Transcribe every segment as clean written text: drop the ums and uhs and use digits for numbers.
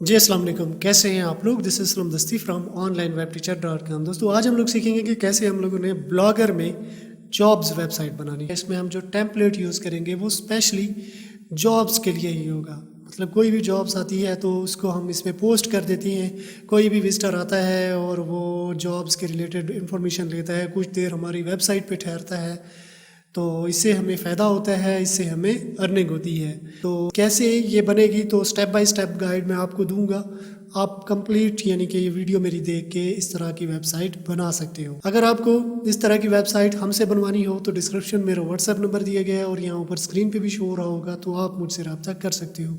जी अस्सलाम वालेकुम, कैसे हैं आप लोग। दिस इज़ इस्लाम दस्ती फ्रॉम onlineWebTeacher.com। दोस्तों आज हम लोग सीखेंगे कि कैसे हम लोगों ने ब्लॉगर में जॉब्स वेबसाइट बनानी है। इसमें हम जो टेम्पलेट यूज़ करेंगे वो स्पेशली जॉब्स के लिए ही होगा। मतलब कोई भी जॉब्स आती है तो उसको हम इसमें पोस्ट कर देते हैं। कोई भी विजिटर आता है और वो जॉब्स के रिलेटेड इंफॉर्मेशन लेता है, कुछ देर हमारी वेबसाइट पे ठहरता है, तो इससे हमें फ़ायदा होता है, इससे हमें अर्निंग होती है। तो कैसे ये बनेगी, तो स्टेप बाय स्टेप गाइड मैं आपको दूंगा। आप कंप्लीट यानी कि ये वीडियो मेरी देख के इस तरह की वेबसाइट बना सकते हो। अगर आपको इस तरह की वेबसाइट हमसे बनवानी हो तो डिस्क्रिप्शन में मेरा व्हाट्सएप नंबर दिया गया है और यहाँ ऊपर स्क्रीन पे भी शो हो रहा होगा, तो आप मुझसे रब्ता कर सकते हो।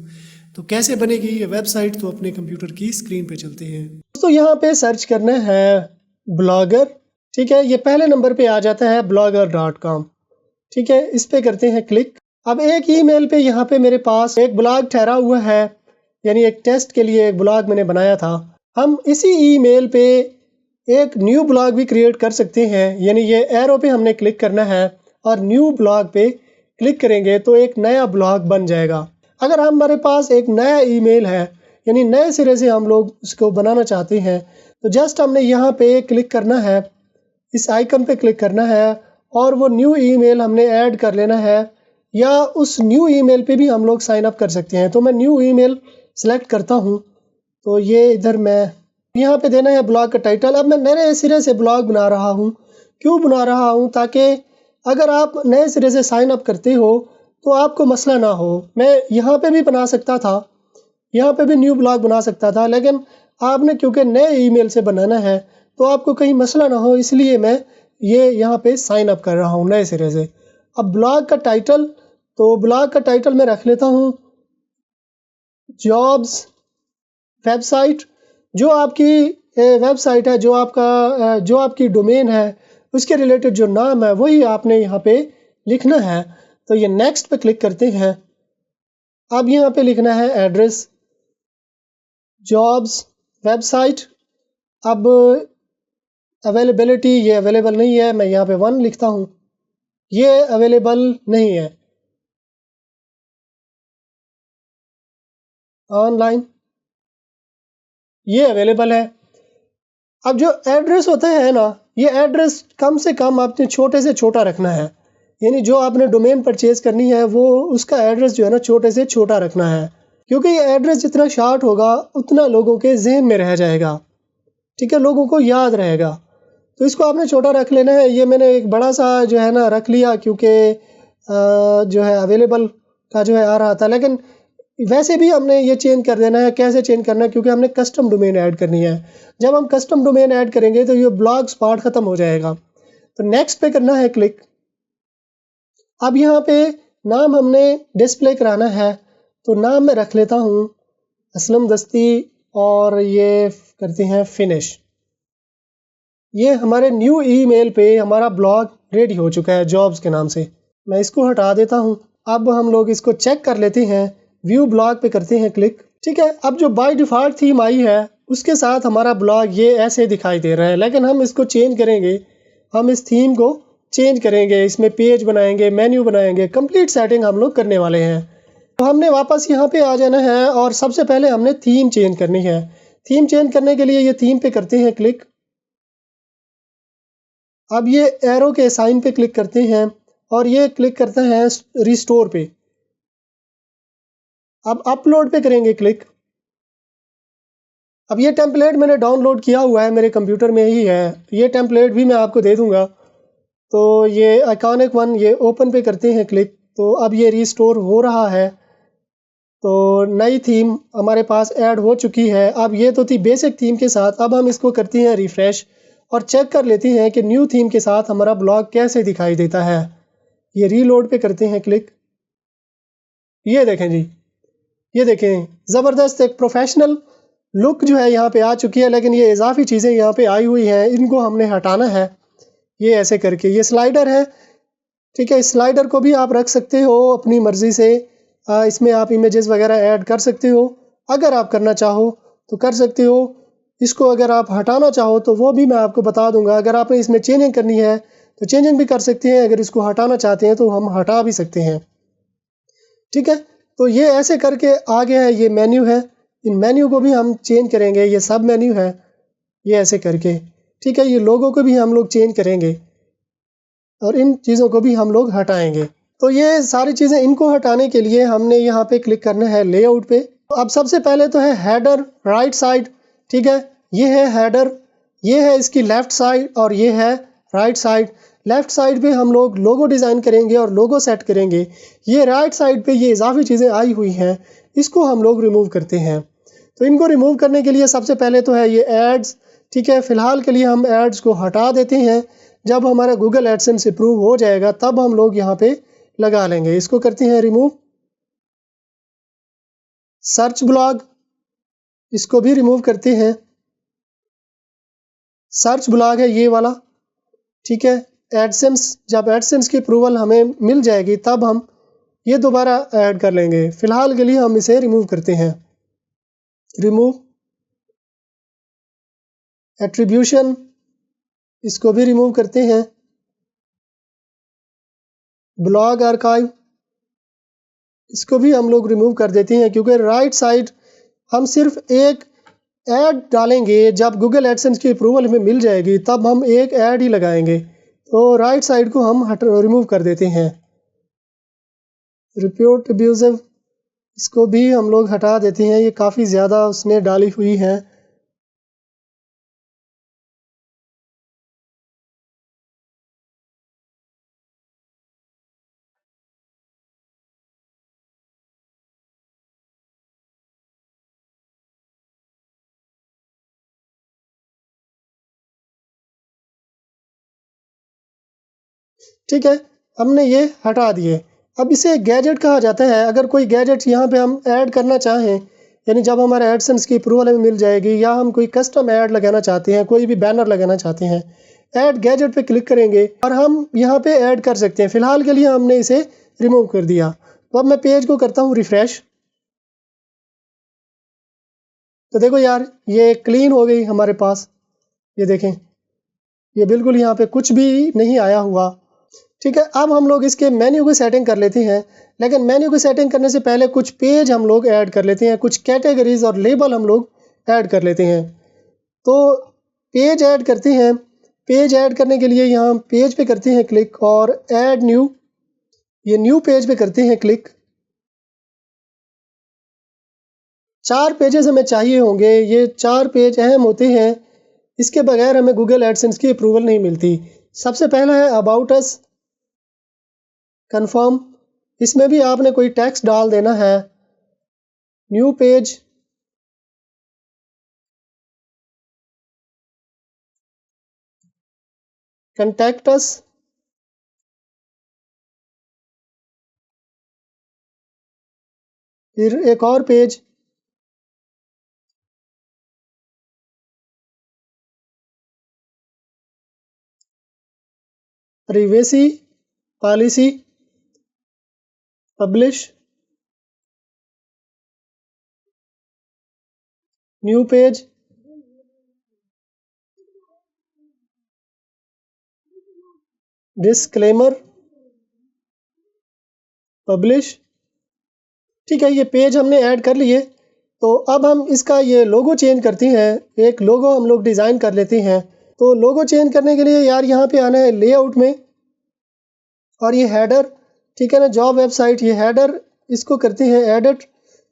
तो कैसे बनेगी ये वेबसाइट, तो अपने कंप्यूटर की स्क्रीन पे चलते हैं। दोस्तों यहाँ पे सर्च करना है ब्लॉगर। ठीक है, ये पहले नंबर पे आ जाता है blogger.com। ठीक है, इस पे करते हैं क्लिक। अब एक ईमेल पे यहाँ पे मेरे पास एक ब्लॉग ठहरा हुआ है, यानी एक टेस्ट के लिए एक ब्लॉग मैंने बनाया था। हम इसी ईमेल पे एक न्यू ब्लॉग भी क्रिएट कर सकते हैं, यानी ये एरो पे हमने क्लिक करना है और न्यू ब्लॉग पे क्लिक करेंगे तो एक नया ब्लॉग बन जाएगा। अगर हमारे पास एक नया ईमेल है, यानी नए सिरे से हम लोग उसको बनाना चाहते हैं, तो जस्ट हमने यहाँ पे क्लिक करना है, इस आइकन पे क्लिक करना है और वो न्यू ईमेल हमने ऐड कर लेना है, या उस न्यू ईमेल पे भी हम लोग साइन अप कर सकते हैं। तो मैं न्यू ईमेल सेलेक्ट करता हूँ, तो ये इधर मैं यहाँ पे देना है ब्लॉग का टाइटल। अब मैं नए सिरे से ब्लॉग बना रहा हूँ। क्यों बना रहा हूँ? ताकि अगर आप नए सिरे से साइन अप करते हो तो आपको मसला ना हो। मैं यहाँ पे भी बना सकता था, यहाँ पे भी न्यू ब्लॉग बना सकता था, लेकिन आपने क्योंकि नए ईमेल से बनाना है तो आपको कहीं मसला ना हो, इसलिए मैं ये यहाँ पे साइन अप कर रहा हूँ नए सिरे से। अब ब्लॉग का टाइटल, तो ब्लॉग का टाइटल मैं रख लेता हूँ जॉब्स वेबसाइट। जो आपकी वेबसाइट है, जो आपकी डोमेन है, उसके रिलेटेड जो नाम है वही आपने यहाँ पे लिखना है। तो ये नेक्स्ट पे क्लिक करते हैं। अब यहाँ पे लिखना है एड्रेस जॉब्स वेबसाइट। अब अवेलेबिलिटी, ये अवेलेबल नहीं है, मैं यहाँ पे 1 लिखता हूँ, ये अवेलेबल नहीं है। ऑनलाइन, ये अवेलेबल है। अब जो एड्रेस होता है ना, ये एड्रेस कम से कम आपने छोटे से छोटा रखना है, यानी जो आपने डोमेन परचेज करनी है वो उसका एड्रेस जो है ना छोटे से छोटा रखना है, क्योंकि ये एड्रेस जितना शॉर्ट होगा उतना लोगों के जहन में रह जाएगा। ठीक है, लोगों को याद रहेगा, तो इसको आपने छोटा रख लेना है। ये मैंने एक बड़ा सा जो है ना रख लिया, क्योंकि जो है अवेलेबल का जो है आ रहा था, लेकिन वैसे भी हमने ये चेंज कर देना है। कैसे चेंज करना है? क्योंकि हमने कस्टम डोमेन ऐड करनी है। जब हम कस्टम डोमेन ऐड करेंगे तो ये ब्लॉग्स पार्ट ख़त्म हो जाएगा। तो नेक्स्ट पे करना है क्लिक। अब यहाँ पे नाम हमने डिस्प्ले कराना है, तो नाम मैं रख लेता हूँ असलम दस्ती, और ये करते हैं फिनिश। ये हमारे न्यू ईमेल पे हमारा ब्लॉग रेडी हो चुका है जॉब्स के नाम से। मैं इसको हटा देता हूँ। अब हम लोग इसको चेक कर लेते हैं। व्यू ब्लॉग पे करते हैं क्लिक। ठीक है, अब जो बाय डिफ़ॉल्ट थीम आई है उसके साथ हमारा ब्लॉग ये ऐसे दिखाई दे रहा है, लेकिन हम इसको चेंज करेंगे। हम इस थीम को चेंज करेंगे, इसमें पेज बनाएंगे, मेन्यू बनाएंगे, कंप्लीट सेटिंग हम लोग करने वाले हैं। तो हमने वापस यहाँ पे आ जाना है और सबसे पहले हमने थीम चेंज करनी है। थीम चेंज करने के लिए ये थीम पे करते हैं क्लिक। अब ये एरो के साइन पे क्लिक करते हैं और ये क्लिक करते हैं रिस्टोर पे। अब अपलोड पे करेंगे क्लिक। अब ये टेम्पलेट मैंने डाउनलोड किया हुआ है, मेरे कंप्यूटर में ही है। ये टेम्पलेट भी मैं आपको दे दूंगा। तो ये आइकॉनिक वन, ये ओपन पे करते हैं क्लिक। तो अब ये रिस्टोर हो रहा है। तो नई थीम हमारे पास ऐड हो चुकी है। अब ये तो थी बेसिक थीम के साथ। अब हम इसको करते हैं रिफ़्रेश और चेक कर लेते हैं कि न्यू थीम के साथ हमारा ब्लॉग कैसे दिखाई देता है। ये रीलोड पे करते हैं क्लिक। ये देखें जी, ये देखें, ज़बरदस्त एक प्रोफेशनल लुक जो है यहाँ पे आ चुकी है, लेकिन ये इजाफी चीज़ें यहाँ पे आई हुई हैं, इनको हमने हटाना है। ये ऐसे करके, ये स्लाइडर है। ठीक है, इस स्लाइडर को भी आप रख सकते हो अपनी मर्ज़ी से। इसमें आप इमेजेस वगैरह ऐड कर सकते हो, अगर आप करना चाहो तो कर सकते हो। इसको अगर आप हटाना चाहो तो वो भी मैं आपको बता दूंगा। अगर आपने इसमें चेंजिंग करनी है तो चेंजिंग भी कर सकते हैं, अगर इसको हटाना चाहते हैं तो हम हटा भी सकते हैं। ठीक है, तो ये ऐसे करके आ गया है, ये मेन्यू है। इन मेन्यू को भी हम चेंज करेंगे, ये सब मेन्यू है ये ऐसे करके, ठीक है। ये लोगो को भी हम लोग चेंज करेंगे और इन चीज़ों को भी हम लोग हटाएंगे। तो ये सारी चीज़ें, इनको हटाने के लिए हमने यहाँ पे क्लिक करना है लेआउट पे। तो अब सबसे पहले तो है हेडर राइट साइड, ठीक है। ये है हेडर, ये है इसकी लेफ़्ट साइड और ये है राइट साइड। लेफ़्ट साइड पे हम लोग लोगो डिज़ाइन करेंगे और लोगो सेट करेंगे। ये राइट साइड पे ये इजाफी चीज़ें आई हुई हैं, इसको हम लोग रिमूव करते हैं। तो इनको रिमूव करने के लिए सबसे पहले तो है ये एड्स, ठीक है। फ़िलहाल के लिए हम एड्स को हटा देते हैं। जब हमारा गूगल एडसेंस अप्रूव हो जाएगा तब हम लोग यहाँ पे लगा लेंगे। इसको करते हैं रिमूव। सर्च ब्लॉग, इसको भी रिमूव करते हैं। सर्च ब्लॉग है ये वाला, ठीक है। एडसेंस, जब एडसेंस की अप्रूवल हमें मिल जाएगी तब हम ये दोबारा ऐड कर लेंगे। फ़िलहाल के लिए हम इसे रिमूव करते हैं। रिमूव एट्रीब्यूशन, इसको भी रिमूव करते हैं। ब्लॉग आर्काइव, इसको भी हम लोग रिमूव कर देते हैं, क्योंकि राइट साइड हम सिर्फ एक ऐड डालेंगे। जब गूगल एडसेंस की अप्रूवल हमें मिल जाएगी तब हम एक ऐड ही लगाएंगे। तो राइट साइड को हम रिमूव कर देते हैं। रिपोर्ट अब्यूजिव, इसको भी हम लोग हटा देते हैं, ये काफ़ी ज़्यादा उसने डाली हुई है। ठीक है, हमने ये हटा दिए। अब इसे गैजेट कहा जाता है। अगर कोई गैजेट यहाँ पे हम ऐड करना चाहें, यानी जब हमारे एडसेंस की अप्रूवल हमें मिल जाएगी या हम कोई कस्टम ऐड लगाना चाहते हैं, कोई भी बैनर लगाना चाहते हैं, ऐड गैजेट पे क्लिक करेंगे और हम यहाँ पे ऐड कर सकते हैं। फ़िलहाल के लिए हमने इसे रिमूव कर दिया। तो अब मैं पेज को करता हूँ रिफ़्रेश। तो देखो यार, ये क्लीन हो गई हमारे पास। ये देखें, ये बिल्कुल यहाँ पे कुछ भी नहीं आया हुआ। ठीक है, अब हम लोग इसके मेन्यू की सेटिंग कर लेते हैं। लेकिन मेन्यू की सेटिंग करने से पहले कुछ पेज हम लोग ऐड कर लेते हैं, कुछ कैटेगरीज और लेबल हम लोग ऐड कर लेते हैं। तो पेज ऐड करते हैं। पेज ऐड करने के लिए यहाँ पेज पे करते हैं क्लिक और ऐड न्यू, ये न्यू पेज पे करते हैं क्लिक। 4 पेजेस हमें चाहिए होंगे। ये 4 पेज अहम होते हैं, इसके बगैर हमें गूगल एडसेंस की अप्रूवल नहीं मिलती। सबसे पहला है अबाउट अस, कंफर्म, इसमें भी आपने कोई टेक्स्ट डाल देना है। न्यू पेज, कंटैक्ट अस, फिर एक और page, privacy policy, publish, new page, disclaimer, publish. ठीक है, ये पेज हमने ऐड कर लिए। तो अब हम इसका ये लोगो चेंज करते हैं। एक लोगो हम लोग डिज़ाइन कर लेते हैं। तो लोगो चेंज करने के लिए यार यहाँ पे आना है लेआउट में और ये हेडर, ठीक है ना, जॉब वेबसाइट, ये हेडर, इसको करते हैं एडिट।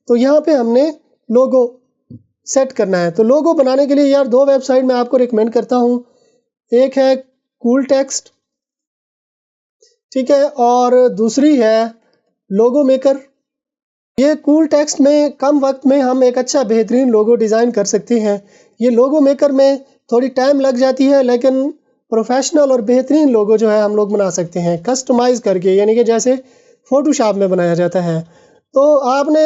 तो यहाँ पे हमने लोगो सेट करना है। तो लोगो बनाने के लिए यार 2 वेबसाइट मैं आपको रिकमेंड करता हूँ। एक है कूल टेक्स्ट, ठीक है, और दूसरी है लोगो मेकर। ये कूल टेक्स्ट में कम वक्त में हम एक अच्छा बेहतरीन लोगो डिज़ाइन कर सकते हैं। ये लोगो मेकर में थोड़ी टाइम लग जाती है, लेकिन प्रोफेशनल और बेहतरीन लोगो जो है हम लोग बना सकते हैं कस्टमाइज़ करके, यानी कि जैसे फ़ोटोशॉप में बनाया जाता है। तो आपने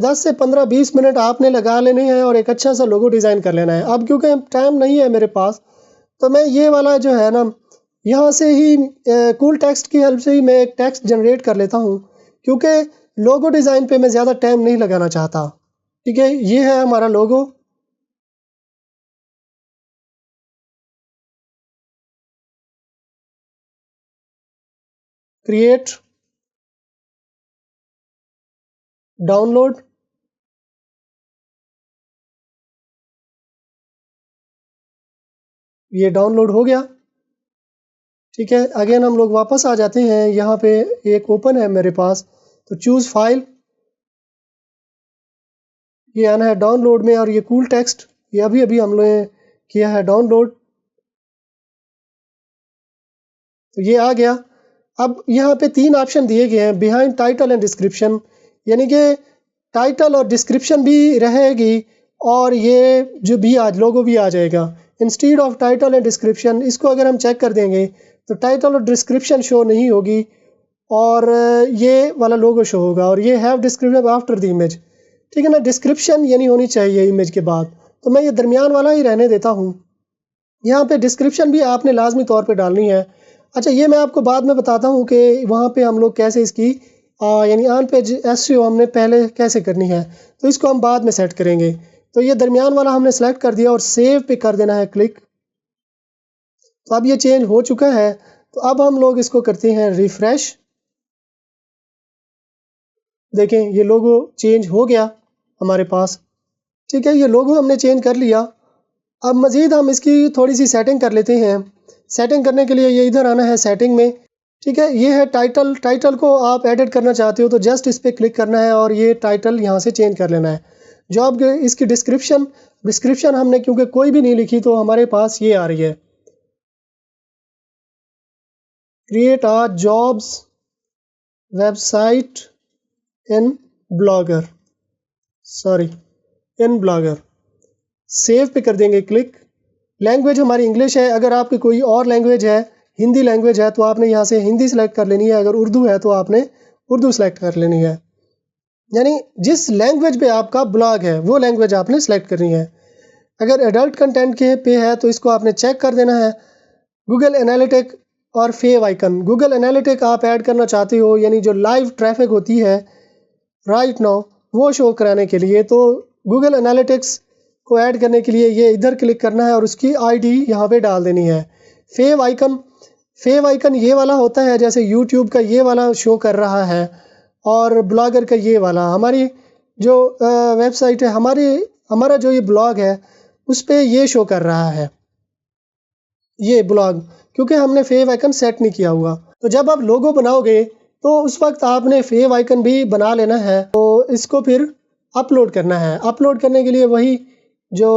10 से 15-20 मिनट आपने लगा लेने हैं और एक अच्छा सा लोगो डिज़ाइन कर लेना है। अब क्योंकि टाइम नहीं है मेरे पास, तो मैं ये वाला जो है ना, यहाँ से ही कूल टेक्स्ट की हेल्प से ही मैं एक टेक्स्ट जनरेट कर लेता हूँ, क्योंकि लोगो डिज़ाइन पे मैं ज़्यादा टाइम नहीं लगाना चाहता। ठीक है, ये है हमारा लोगो। क्रिएट, डाउनलोड, ये डाउनलोड हो गया। ठीक है, अगेन हम लोग वापस आ जाते हैं, यहाँ पे एक ओपन है मेरे पास, तो चूज़ फाइल, ये आना है डाउनलोड में, और ये कूल टेक्स्ट ये अभी अभी हम लोगों ने किया है डाउनलोड, तो ये आ गया। अब यहाँ पे 3 ऑप्शन दिए गए हैं, बिहाइंड टाइटल एंड डिस्क्रिप्शन, यानी कि टाइटल और डिस्क्रिप्शन भी रहेगी और ये जो भी आज लोगो भी आ जाएगा। Instead of title and description, इसको अगर हम चेक कर देंगे तो टाइटल और डिस्क्रिप्शन शो नहीं होगी और ये वाला लोगो शो होगा, और ये have description after the image. ठीक है ना, डिस्क्रिप्शन यानी होनी चाहिए इमेज के बाद, तो मैं ये दरमियान वाला ही रहने देता हूँ। यहाँ पे डिस्क्रिप्शन भी आपने लाजमी तौर पे डालनी है। अच्छा, ये मैं आपको बाद में बताता हूँ कि वहाँ पे हम लोग कैसे इसकी यानी ऑन पेज एसईओ हमने पहले कैसे करनी है, तो इसको हम बाद में सेट करेंगे। तो ये दरमियान वाला हमने सेलेक्ट कर दिया और सेव पे कर देना है क्लिक। तो अब ये चेंज हो चुका है, तो अब हम लोग इसको करते हैं रिफ्रेश। देखें, ये लोगो चेंज हो गया हमारे पास। ठीक है, ये लोगो हमने चेंज कर लिया। अब मज़ीद हम इसकी थोड़ी सी सेटिंग कर लेते हैं। सेटिंग करने के लिए ये इधर आना है सेटिंग में। ठीक है, ये है टाइटल। टाइटल को आप एडिट करना चाहते हो तो जस्ट इस पर क्लिक करना है और ये टाइटल यहाँ से चेंज कर लेना है। जो अब इसकी डिस्क्रिप्शन हमने क्योंकि कोई भी नहीं लिखी तो हमारे पास ये आ रही है, create a jobs website in blogger, in blogger. Save पे कर देंगे क्लिक। लैंग्वेज हमारी इंग्लिश है, अगर आपकी कोई और लैंग्वेज है, हिंदी लैंग्वेज है, तो आपने यहाँ से हिंदी सेलेक्ट कर लेनी है, अगर उर्दू है तो आपने उर्दू सेलेक्ट कर लेनी है। यानी जिस लैंग्वेज पे आपका ब्लॉग है वो लैंग्वेज आपने सेलेक्ट करनी है। अगर एडल्ट कंटेंट के पे है तो इसको आपने चेक कर देना है। गूगल एनालिटिक और फेव आइकन, गूगल एनालिटिक आप ऐड करना चाहते हो, यानी जो लाइव ट्रैफिक होती है राइट नाउ वो शो कराने के लिए, तो गूगल एनालिटिक्स को ऐड करने के लिए ये इधर क्लिक करना है और उसकी आईडी यहाँ पे डाल देनी है। फेव आइकन ये वाला होता है, जैसे यूट्यूब का ये वाला शो कर रहा है और ब्लॉगर का ये वाला। हमारी जो वेबसाइट है, हमारा जो ये ब्लॉग है उस पर ये शो कर रहा है ये ब्लॉग, क्योंकि हमने फेव आइकन सेट नहीं किया हुआ। तो जब आप लोगो बनाओगे तो उस वक्त आपने फेव आइकन भी बना लेना है, तो इसको फिर अपलोड करना है। अपलोड करने के लिए वही जो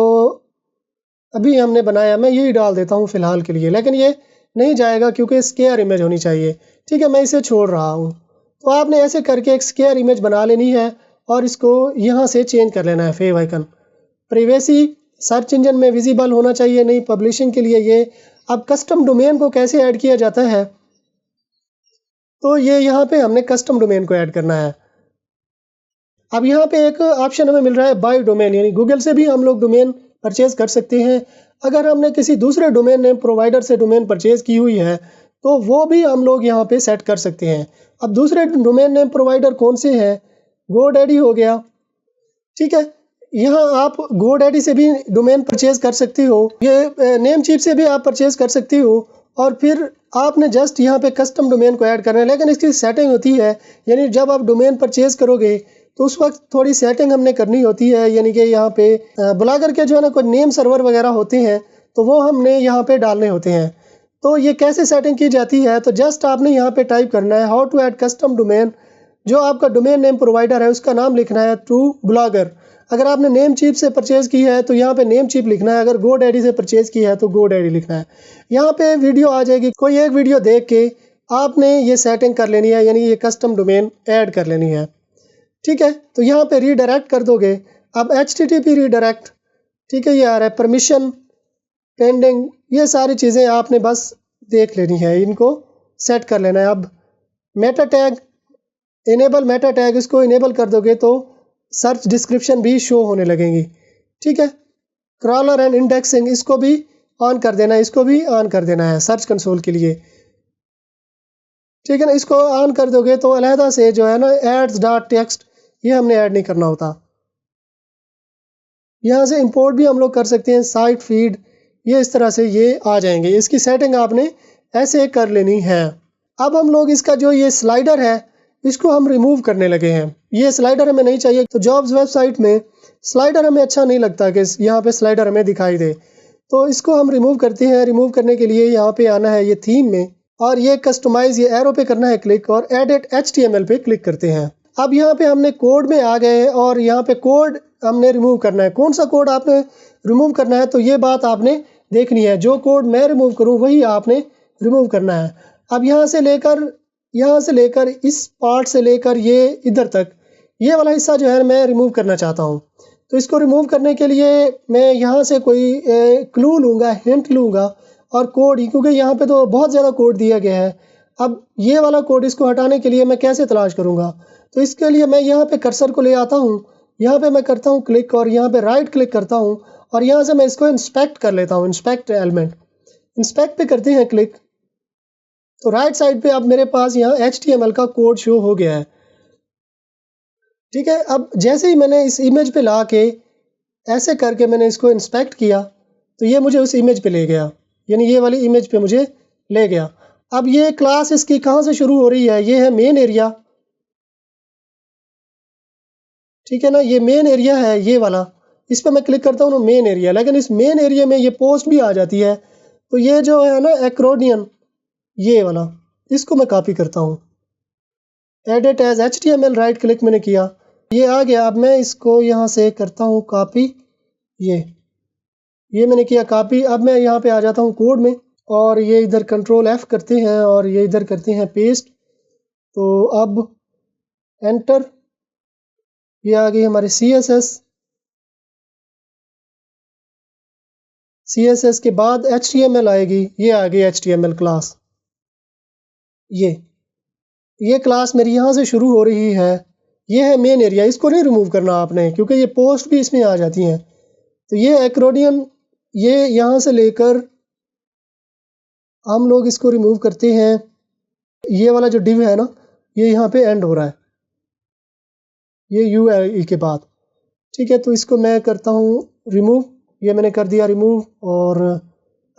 अभी हमने बनाया, मैं यही डाल देता हूँ फ़िलहाल के लिए, लेकिन ये नहीं जाएगा क्योंकि स्क्वायर इमेज होनी चाहिए। ठीक है, मैं इसे छोड़ रहा हूँ। तो आपने ऐसे करके एक स्क्वायर इमेज बना लेनी है और इसको यहाँ से चेंज कर लेना है favicon. Privacy search engine में विजिबल होना चाहिए, नहीं पब्लिशिंग के लिए ये। अब कस्टम डोमेन को कैसे ऐड किया जाता है, तो ये यहाँ पे हमने कस्टम डोमेन को ऐड करना है। अब यहाँ पे एक ऑप्शन हमें मिल रहा है बाय डोमेन, यानी गूगल से भी हम लोग डोमेन परचेज कर सकते हैं। अगर हमने किसी दूसरे डोमेन नेम प्रोवाइडर से डोमेन परचेज की हुई है तो वो भी हम लोग यहाँ पे सेट कर सकते हैं। अब दूसरे डोमेन नेम प्रोवाइडर कौन से हैं, गोडैडी हो गया। ठीक है, यहाँ आप गोडैडी से भी डोमेन परचेज कर सकते हो, ये नेमचीप से भी आप परचेज कर सकते हो, और फिर आपने जस्ट यहाँ पे कस्टम डोमेन को ऐड करना है। लेकिन इसकी सेटिंग होती है, यानी जब आप डोमेन परचेज करोगे तो उस वक्त थोड़ी सेटिंग हमने करनी होती है, यानी कि यहाँ पे ब्लॉगर के जो है ना कोई नेम सर्वर वगैरह होते हैं तो वो हमने यहाँ पे डालने होते हैं। तो ये कैसे सेटिंग की जाती है, तो जस्ट आपने यहाँ पे टाइप करना है how to add custom domain. जो आपका डोमेन नेम प्रोवाइडर है उसका नाम लिखना है टू ब्लॉगर। अगर आपने नेम चीप से परचेज़ की है तो यहाँ पे नेम चीप लिखना है, अगर गोडैडी से परचेज़ की है तो गोडैडी लिखना है। यहाँ पे वीडियो आ जाएगी, कोई एक वीडियो देख के आपने ये सेटिंग कर लेनी है, यानी ये कस्टम डोमेन ऐड कर लेनी है। ठीक है, तो यहाँ पे रीडायरेक्ट कर दोगे। अब HTTP रीडायरेक्ट, ठीक है, ये आ रहा है परमिशन पेंडिंग, ये सारी चीज़ें आपने बस देख लेनी है, इनको सेट कर लेना है। अब Meta tag, enable Meta tag, इसको इनेबल कर दोगे तो सर्च डिस्क्रिप्शन भी शो होने लगेंगी। ठीक है, क्रॉलर एंड इंडेक्सिंग, इसको भी ऑन कर देना है, इसको भी ऑन कर देना है सर्च कंसोल के लिए। ठीक है ना, इसको ऑन कर दोगे तो अलहदा से जो है ना एड्स डॉट टेक्स्ट, ये हमने ऐड नहीं करना होता। यहाँ से इंपोर्ट भी हम लोग कर सकते हैं, साइट फीड, ये इस तरह से ये आ जाएंगे। इसकी सेटिंग आपने ऐसे कर लेनी है। अब हम लोग इसका जो ये स्लाइडर है इसको हम रिमूव करने लगे हैं। ये स्लाइडर हमें नहीं चाहिए, तो जॉब्स वेबसाइट में स्लाइडर हमें अच्छा नहीं लगता कि यहाँ पे स्लाइडर हमें दिखाई दे। तो इसको हम रिमूव करते हैं। रिमूव करने के लिए यहाँ पे आना है ये थीम में, और ये कस्टमाइज, ये एरो पे करना है क्लिक, और एडिट HTML पे क्लिक करते हैं। अब यहाँ पे हमने कोड में आ गए हैं और यहाँ पे कोड हमने रिमूव करना है। कौन सा कोड आपने रिमूव करना है, तो ये बात आपने देखनी है। जो कोड मैं रिमूव करूँ वही आपने रिमूव करना है। अब यहाँ से लेकर इस पार्ट से लेकर ये इधर तक, ये वाला हिस्सा जो है मैं रिमूव करना चाहता हूँ। तो इसको रिमूव करने के लिए मैं यहाँ से कोई क्लू लूँगा, हिंट लूँगा, और कोड, क्योंकि यहाँ पे तो बहुत ज़्यादा कोड दिया गया है। अब ये वाला कोड, इसको हटाने के लिए मैं कैसे तलाश करूँगा, तो इसके लिए मैं यहाँ पे कर्सर को ले आता हूँ। यहाँ पे मैं करता हूँ क्लिक, और यहाँ पे राइट क्लिक करता हूँ, और यहाँ से मैं इसको इंस्पेक्ट कर लेता हूँ। इंस्पेक्ट एलिमेंट, इंस्पेक्ट पे करते हैं क्लिक। तो राइट साइड पे अब मेरे पास यहाँ HTML का कोड शो हो गया है। ठीक है, अब जैसे ही मैंने इस इमेज पे ला के ऐसे करके मैंने इसको इंस्पेक्ट किया, तो ये मुझे उस इमेज पे ले गया, यानी ये वाली इमेज पे मुझे ले गया। अब ये क्लास इसकी कहाँ से शुरू हो रही है, ये है मेन एरिया। ठीक है ना, ये मेन एरिया है ये वाला। इस पर मैं क्लिक करता हूँ ना, मेन एरिया, लेकिन इस मेन एरिया में ये पोस्ट भी आ जाती है। तो ये जो है ना एक्रोनियन, ये वाला, इसको मैं कॉपी करता हूँ। Edit as HTML, right click मैंने किया, ये आ गया। अब मैं इसको यहाँ से करता हूँ कॉपी, ये मैंने किया कॉपी। अब मैं यहाँ पे आ जाता हूँ कोड में, और ये इधर कंट्रोल F करते हैं और ये इधर करते हैं पेस्ट। तो अब एंटर, ये आ गई हमारी CSS के बाद HTML आएगी। ये आ गई HTML क्लास। ये क्लास मेरी यहाँ से शुरू हो रही है। ये है मेन एरिया, इसको नहीं रिमूव करना आपने, क्योंकि ये पोस्ट भी इसमें आ जाती हैं। तो ये एक्रोनियन, ये यहाँ से लेकर हम लोग इसको रिमूव करते हैं। ये वाला जो डिव है ना, ये यहाँ पे एंड हो रहा है, ये UI के बाद। ठीक है, तो इसको मैं करता हूँ रिमूव, ये मैंने कर दिया रिमूव। और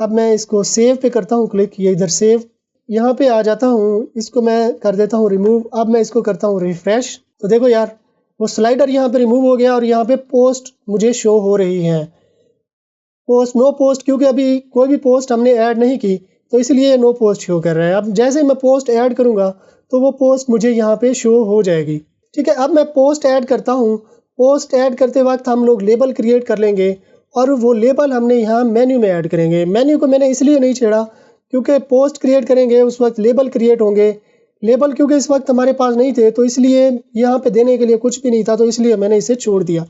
अब मैं इसको सेव पे करता हूँ क्लिक, ये इधर सेव, यहाँ पे आ जाता हूँ, इसको मैं कर देता हूँ रिमूव। अब मैं इसको करता हूँ रिफ्रेश। तो देखो यार, वो स्लाइडर यहाँ पे रिमूव हो गया और यहाँ पे पोस्ट मुझे शो हो रही है। पोस्ट, नो पोस्ट, क्योंकि अभी कोई भी पोस्ट हमने ऐड नहीं की, तो इसलिए नो पोस्ट शो कर रहा है। अब जैसे ही मैं पोस्ट ऐड करूँगा तो वो पोस्ट मुझे यहाँ पे शो हो जाएगी। ठीक है, अब मैं पोस्ट ऐड करता हूँ। पोस्ट ऐड करते वक्त हम लोग लेबल क्रिएट कर लेंगे, और वो लेबल हमने यहाँ मेन्यू में ऐड करेंगे। मेन्यू को मैंने इसलिए नहीं छेड़ा क्योंकि पोस्ट क्रिएट करेंगे उस वक्त लेबल क्रिएट होंगे। लेबल क्योंकि इस वक्त हमारे पास नहीं थे, तो इसलिए यहाँ पे देने के लिए कुछ भी नहीं था, तो इसलिए मैंने इसे छोड़ दिया।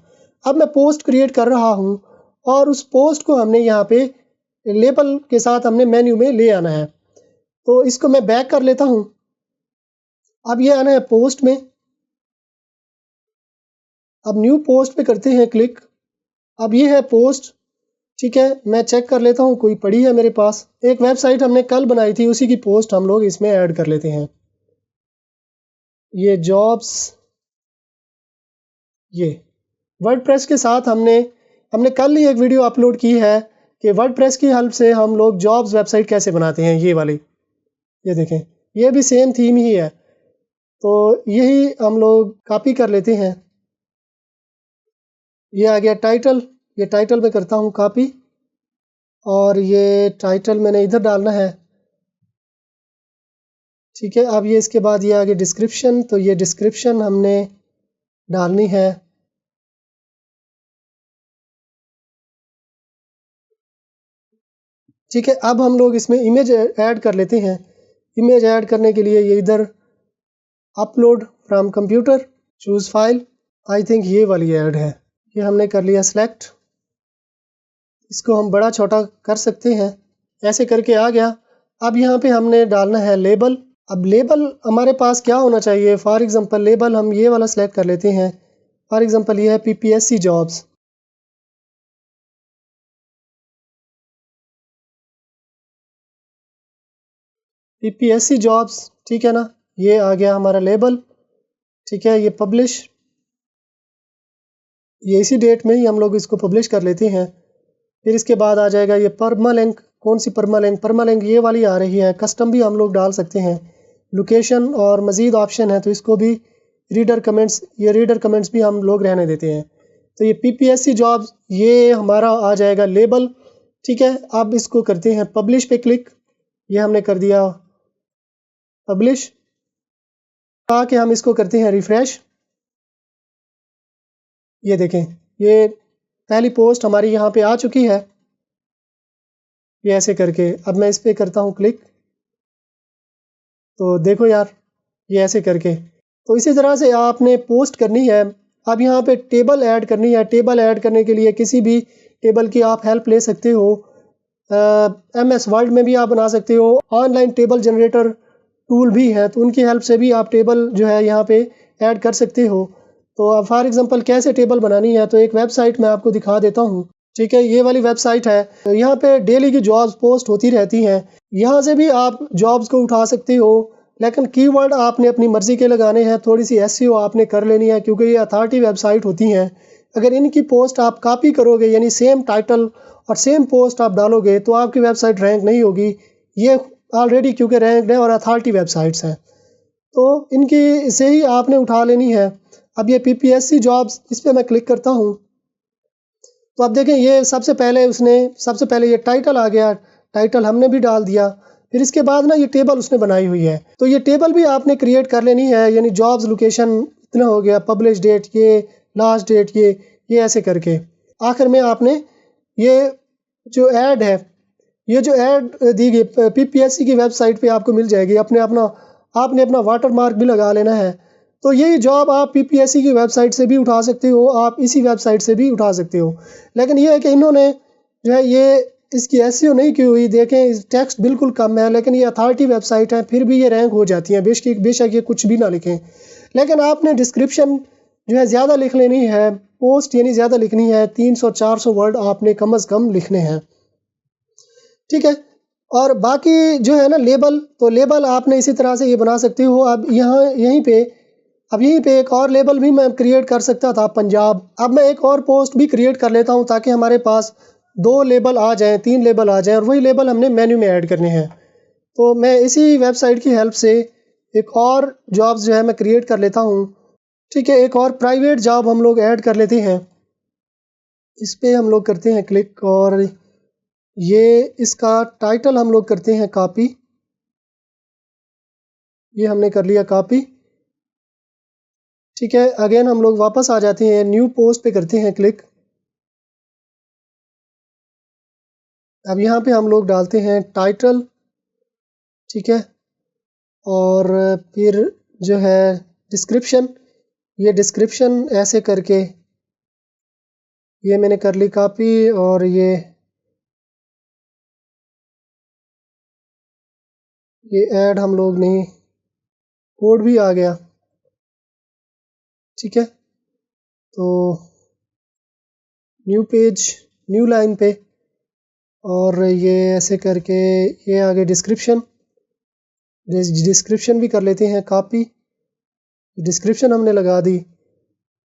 अब मैं पोस्ट क्रिएट कर रहा हूँ, और उस पोस्ट को हमने यहाँ पे लेबल के साथ हमने मेन्यू में ले आना है। तो इसको मैं बैक कर लेता हूँ। अब ये आना है पोस्ट में। अब न्यू पोस्ट पे करते हैं क्लिक। अब ये है पोस्ट। ठीक है, मैं चेक कर लेता हूँ कोई पड़ी है मेरे पास। एक वेबसाइट हमने कल बनाई थी, उसी की पोस्ट हम लोग इसमें ऐड कर लेते हैं। ये जॉब्स, ये वर्डप्रेस के साथ हमने कल ही एक वीडियो अपलोड की है कि वर्डप्रेस की हेल्प से हम लोग जॉब्स वेबसाइट कैसे बनाते हैं। ये वाली, ये देखें, ये भी सेम थीम ही है। तो यही हम लोग कॉपी कर लेते हैं। ये आ गया टाइटल, ये टाइटल में करता हूँ कॉपी, और ये टाइटल मैंने इधर डालना है। ठीक है, अब ये इसके बाद ये आ गया डिस्क्रिप्शन, तो ये डिस्क्रिप्शन हमने डालनी है। ठीक है, अब हम लोग इसमें इमेज ऐड कर लेते हैं। इमेज ऐड करने के लिए ये इधर upload from computer, choose file, I think ये वाली ऐड है। ये हमने कर लिया सिलेक्ट। इसको हम बड़ा छोटा कर सकते हैं, ऐसे करके आ गया। अब यहाँ पे हमने डालना है लेबल। अब लेबल हमारे पास क्या होना चाहिए, फॉर एग्जांपल लेबल हम ये वाला सेलेक्ट कर लेते हैं। फॉर एग्जांपल ये है PPSC जॉब्स। PPSC जॉब्स, ठीक है ना, ये आ गया हमारा लेबल। ठीक है, ये पब्लिश, ये इसी डेट में ही हम लोग इसको पब्लिश कर लेते हैं। फिर इसके बाद आ जाएगा ये परमालिंक। कौन सी परमालिंक? परमालिंक ये वाली आ रही है। कस्टम भी हम लोग डाल सकते हैं, लोकेशन और मज़ीद ऑप्शन है, तो इसको भी रीडर कमेंट्स, ये रीडर कमेंट्स भी हम लोग रहने देते हैं। तो ये PPSC जॉब्स, ये हमारा आ जाएगा लेबल। ठीक है, अब इसको करते हैं पब्लिश पे क्लिक। ये हमने कर दिया पब्लिश। आके हम इसको करते हैं रिफ्रेश। ये देखें, ये पहली पोस्ट हमारी यहाँ पे आ चुकी है, ये ऐसे करके। अब मैं इस पे करता हूँ क्लिक, तो देखो यार, ये ऐसे करके। तो इसी तरह से आपने पोस्ट करनी है। अब यहाँ पे टेबल ऐड करनी है। टेबल ऐड करने के लिए किसी भी टेबल की आप हेल्प ले सकते हो। MS वर्ड में भी आप बना सकते हो। ऑनलाइन टेबल जनरेटर टूल भी है, तो उनकी हेल्प से भी आप टेबल जो है यहाँ पे ऐड कर सकते हो। तो अब फॉर एग्जांपल कैसे टेबल बनानी है, तो एक वेबसाइट मैं आपको दिखा देता हूँ। ठीक है, ये वाली वेबसाइट है। तो यहाँ पे डेली की जॉब्स पोस्ट होती रहती हैं। यहाँ से भी आप जॉब्स को उठा सकते हो, लेकिन कीवर्ड आपने अपनी मर्ज़ी के लगाने हैं। थोड़ी सी SEO आपने कर लेनी है, क्योंकि ये अथॉरिटी वेबसाइट होती हैं। अगर इनकी पोस्ट आप कॉपी करोगे, यानी सेम टाइटल और सेम पोस्ट आप डालोगे, तो आपकी वेबसाइट रैंक नहीं होगी। ये ऑलरेडी क्योंकि रैंक्ड है और अथॉरिटी वेबसाइट्स हैं, तो इनकी से ही आपने उठा लेनी है। अब ये PPSC जॉब्स, इस पर मैं क्लिक करता हूँ, तो अब देखें, ये सबसे पहले ये टाइटल आ गया। टाइटल हमने भी डाल दिया। फिर इसके बाद ना ये टेबल उसने बनाई हुई है, तो ये टेबल भी आपने क्रिएट कर लेनी है। यानी जॉब्स लोकेशन इतना हो गया, पब्लिश डेट, ये लास्ट डेट, ये ऐसे करके। आखिर में आपने ये जो ऐड है, ये जो ऐड दी गई PPSC की वेबसाइट पे आपको मिल जाएगी। आपने अपना वाटर मार्क भी लगा लेना है। तो यही जॉब आप PPSC की वेबसाइट से भी उठा सकते हो, आप इसी वेबसाइट से भी उठा सकते हो। लेकिन ये है कि इन्होंने जो है ये इसकी SEO नहीं की हुई। देखें, टेक्स्ट बिल्कुल कम है, लेकिन ये अथॉरिटी वेबसाइट है, फिर भी ये रैंक हो जाती है। बेशक ये कुछ भी ना लिखें, लेकिन आपने डिस्क्रिप्शन जो है ज़्यादा लिख लेनी है। पोस्ट यानी ज़्यादा लिखनी है, 300-400 वर्ड आपने कम अज़ कम लिखने हैं। ठीक है, और बाकी जो है ना लेबल, तो लेबल आपने इसी तरह से ये बना सकते हो। अब यहीं पे एक और लेबल भी मैं क्रिएट कर सकता था, पंजाब। अब मैं एक और पोस्ट भी क्रिएट कर लेता हूँ, ताकि हमारे पास 2 लेबल आ जाएं, 3 लेबल आ जाएं, और वही लेबल हमने मेन्यू में ऐड करने हैं। तो मैं इसी वेबसाइट की हेल्प से एक और जॉब्स जो है मैं क्रिएट कर लेता हूँ। ठीक है, एक और प्राइवेट जॉब हम लोग ऐड कर लेते हैं। इस पर हम लोग करते हैं क्लिक, और ये इसका टाइटल हम लोग करते हैं कॉपी। ये हमने कर लिया कॉपी। ठीक है, अगेन हम लोग वापस आ जाते हैं, न्यू पोस्ट पे करते हैं क्लिक। अब यहाँ पे हम लोग डालते हैं टाइटल। ठीक है, और फिर जो है डिस्क्रिप्शन, ये डिस्क्रिप्शन ऐसे करके ये मैंने कर ली कॉपी, और ये ऐड हम लोग नहीं, कोड भी आ गया। ठीक है, तो न्यू पेज, न्यू लाइन पे, और ये ऐसे करके ये आगे डिस्क्रिप्शन भी कर लेते हैं कॉपी। डिस्क्रिप्शन हमने लगा दी।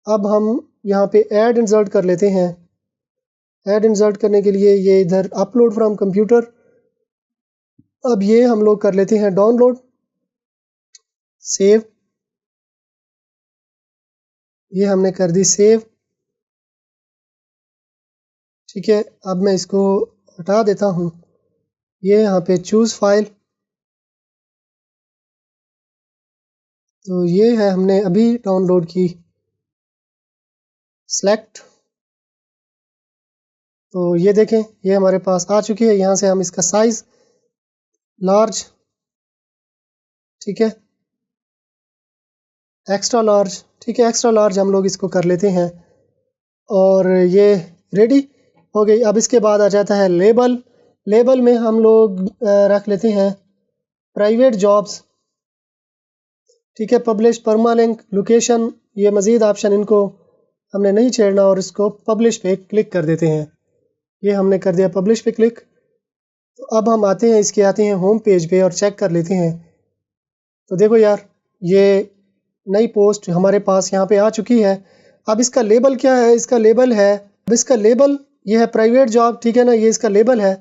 अब हम यहाँ पे ऐड इंसर्ट कर लेते हैं। ऐड इंसर्ट करने के लिए ये इधर अपलोड फ्रॉम कंप्यूटर, अब ये हम लोग कर लेते हैं डाउनलोड, सेव। ये हमने कर दी सेव। ठीक है, अब मैं इसको हटा देता हूँ। ये यहाँ पे चूज़ फाइल, तो ये है हमने अभी डाउनलोड की। सेलेक्ट, तो ये देखें, ये हमारे पास आ चुकी है। यहाँ से हम इसका साइज लार्ज, ठीक है, एक्स्ट्रा लार्ज, ठीक है, एक्स्ट्रा लार्ज हम लोग इसको कर लेते हैं, और ये रेडी हो गई। अब इसके बाद आ जाता है लेबल। लेबल में हम लोग रख लेते हैं प्राइवेट जॉब्स। ठीक है, पब्लिश, परमालिंक, लोकेशन, ये मज़ीद ऑप्शन इनको हमने नहीं छेड़ना, और इसको पब्लिश पे क्लिक कर देते हैं। ये हमने कर दिया पब्लिश पे क्लिक। तो अब हम आते हैं होम पेज पे, और चेक कर लेते हैं। तो देखो यार, ये नई पोस्ट हमारे पास यहाँ पे आ चुकी है। अब इसका लेबल क्या है? इसका लेबल है, अब इसका लेबल ये है प्राइवेट जॉब, ठीक है ना, ये इसका लेबल है।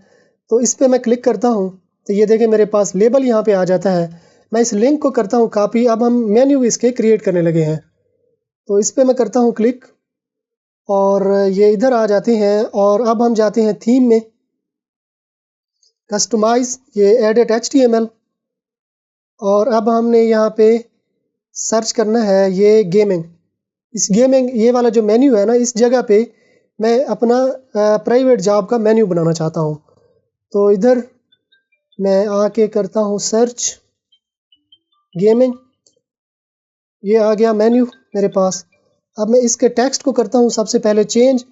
तो इस पर मैं क्लिक करता हूँ, तो ये देखें मेरे पास लेबल यहाँ पे आ जाता है। मैं इस लिंक को करता हूँ कॉपी। अब हम मेन्यू इसके क्रिएट करने लगे हैं, तो इस पर मैं करता हूँ क्लिक, और ये इधर आ जाते हैं। और अब हम जाते हैं थीम में। कस्टमाइज, ये एडिट HTML, और अब हमने यहाँ पे सर्च करना है ये गेमिंग। इस गेमिंग ये वाला जो मेन्यू है ना, इस जगह पे मैं अपना प्राइवेट जॉब का मेन्यू बनाना चाहता हूँ। तो इधर मैं आके करता हूँ सर्च गेमिंग, ये आ गया मेन्यू मेरे पास। अब मैं इसके टेक्स्ट को करता हूँ सबसे पहले चेंज।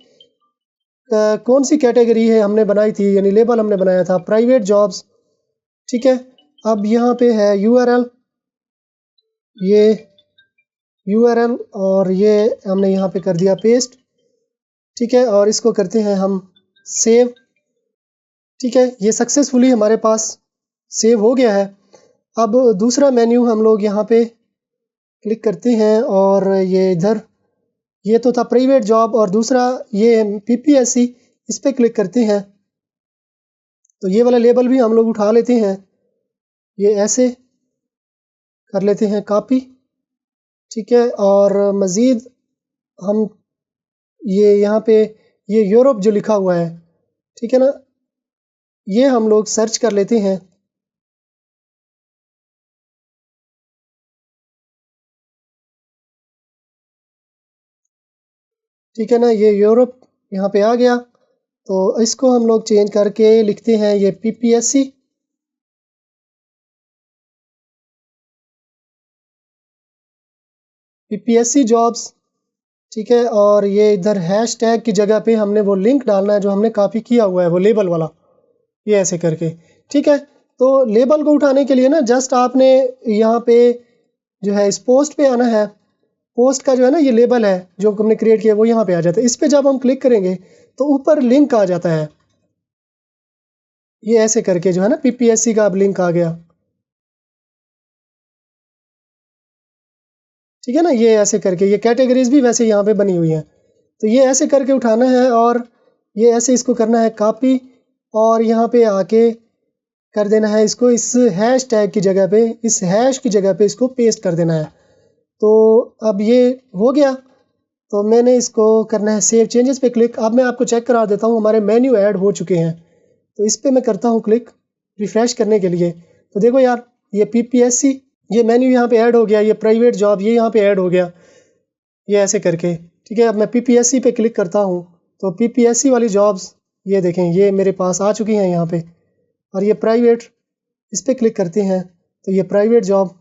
कौन सी कैटेगरी है हमने बनाई थी, यानी लेबल हमने बनाया था प्राइवेट जॉब्स, ठीक है। अब यहाँ पे है URL, ये URL और ये हमने यहाँ पे कर दिया पेस्ट, ठीक है। और इसको करते हैं हम सेव, ठीक है। ये सक्सेसफुली हमारे पास सेव हो गया है। अब दूसरा मेन्यू हम लोग यहाँ पे क्लिक करते हैं और ये इधर, ये तो था प्राइवेट जॉब, और दूसरा ये PPSC, इस पे क्लिक करते हैं। तो ये वाला लेबल भी हम लोग उठा लेते हैं, ये ऐसे कर लेते हैं कॉपी, ठीक है। और मज़ीद हम ये यहाँ पे ये यूरोप जो लिखा हुआ है, ठीक है ना, ये हम लोग सर्च कर लेते हैं। ठीक है ना, ये यूरोप यहाँ पे आ गया। तो इसको हम लोग चेंज करके लिखते हैं ये PPSC, PPSC जॉब्स, ठीक है। और ये इधर हैशटैग की जगह पे हमने वो लिंक डालना है जो हमने कॉपी किया हुआ है, वो लेबल वाला, ये ऐसे करके, ठीक है। तो लेबल को उठाने के लिए ना जस्ट आपने यहाँ पे जो है इस पोस्ट पे आना है। पोस्ट का जो है ना ये लेबल है जो हमने क्रिएट किया, वो यहाँ पे आ जाता है। इस पे जब हम क्लिक करेंगे तो ऊपर लिंक आ जाता है, ये ऐसे करके जो है ना PPSC का अब लिंक आ गया, ठीक है ना। ये ऐसे करके ये कैटेगरीज भी वैसे यहाँ पे बनी हुई हैं। तो ये ऐसे करके उठाना है और ये ऐसे इसको करना है कॉपी, और यहाँ पे आके कर देना है इसको इस हैश टैग की जगह पे, इस हैश की जगह पे इसको पेस्ट कर देना है। तो अब ये हो गया। तो मैंने इसको करना है सेव चेंजेस पे क्लिक। अब मैं आपको चेक करा देता हूँ, हमारे मेन्यू ऐड हो चुके हैं। तो इस पे मैं करता हूँ क्लिक रिफ़्रेश करने के लिए। तो देखो यार, ये PPSC ये मेन्यू यहाँ पे ऐड हो गया, ये प्राइवेट जॉब ये यहाँ पे ऐड हो गया, ये ऐसे करके, ठीक है। अब मैं PPSC पे क्लिक करता हूँ तो PPSC वाली जॉब्स ये देखें ये मेरे पास आ चुकी हैं यहाँ पे। और ये प्राइवेट, इस पे क्लिक करते हैं तो ये प्राइवेट जॉब,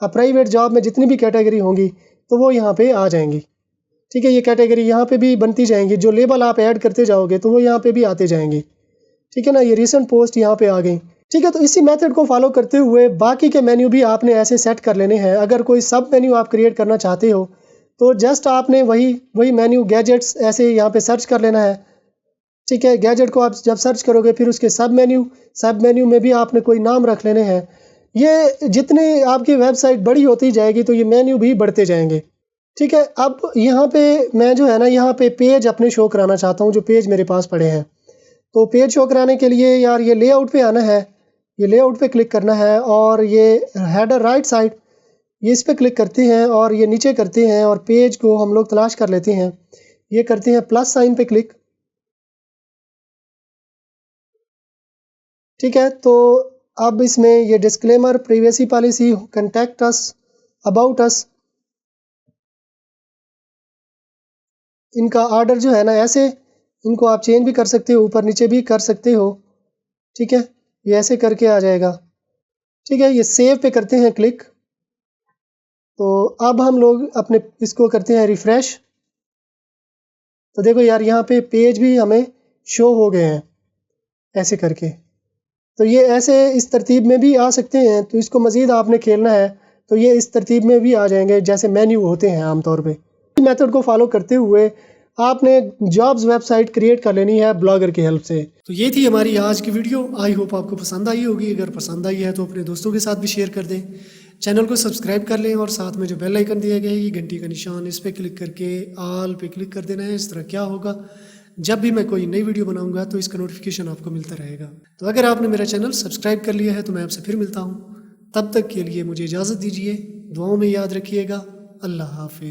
अब प्राइवेट जॉब में जितनी भी कैटेगरी होंगी तो वो यहाँ पे आ जाएंगी, ठीक है। ये कैटेगरी यहाँ पे भी बनती जाएंगी, जो लेबल आप ऐड करते जाओगे तो वो यहाँ पे भी आते जाएंगे, ठीक है ना। ये रिसेंट पोस्ट यहाँ पे आ गई, ठीक है। तो इसी मेथड को फॉलो करते हुए बाकी के मेन्यू भी आपने ऐसे सेट कर लेने हैं। अगर कोई सब मेन्यू आप क्रिएट करना चाहते हो तो जस्ट आपने वही मेन्यू गैजेट्स ऐसे यहाँ पे सर्च कर लेना है, ठीक है। गैजेट को आप जब सर्च करोगे फिर उसके सब मेन्यू में भी आपने कोई नाम रख लेने हैं। ये जितनी आपकी वेबसाइट बड़ी होती जाएगी तो ये मेन्यू भी बढ़ते जाएंगे, ठीक है। अब यहाँ पे मैं जो है ना यहाँ पे पेज अपने शो कराना चाहता हूँ, जो पेज मेरे पास पड़े हैं। तो पेज शो कराने के लिए यार ये लेआउट पे आना है, ये लेआउट पे क्लिक करना है और ये हेडर राइट साइड, ये इस पे क्लिक करते हैं और ये नीचे करते हैं और पेज को हम लोग तलाश कर लेते हैं। ये करते हैं प्लस साइन पे क्लिक, ठीक है। तो अब इसमें ये disclaimer, privacy policy, contact us, about us, इनका ऑर्डर जो है ना ऐसे इनको आप चेंज भी कर सकते हो, ऊपर नीचे भी कर सकते हो, ठीक है। ये ऐसे करके आ जाएगा, ठीक है। ये सेव पे करते हैं क्लिक। तो अब हम लोग अपने इसको करते हैं रिफ़्रेश। तो देखो यार यहाँ पे पेज भी हमें शो हो गए हैं ऐसे करके। तो ये ऐसे इस तरतीब में भी आ सकते हैं। तो इसको मज़ीद आपने खेलना है तो ये इस तरतीब में भी आ जाएंगे जैसे मेन्यू होते हैं आमतौर पे। इस मेथड को फॉलो करते हुए आपने जॉब्स वेबसाइट क्रिएट कर लेनी है ब्लॉगर की हेल्प से। तो ये थी हमारी आज की वीडियो। आई होप आपको पसंद आई होगी। अगर पसंद आई है तो अपने दोस्तों के साथ भी शेयर कर दें, चैनल को सब्सक्राइब कर लें और साथ में जो बेल आइकन दिया गया है ये घंटी का निशान, इस पर क्लिक करके ऑल पे क्लिक कर देना है। इस तरह क्या होगा, जब भी मैं कोई नई वीडियो बनाऊंगा तो इसका नोटिफिकेशन आपको मिलता रहेगा। तो अगर आपने मेरा चैनल सब्सक्राइब कर लिया है तो मैं आपसे फिर मिलता हूँ। तब तक के लिए मुझे इजाज़त दीजिए, दुआओं में याद रखिएगा। अल्लाह हाफिज़।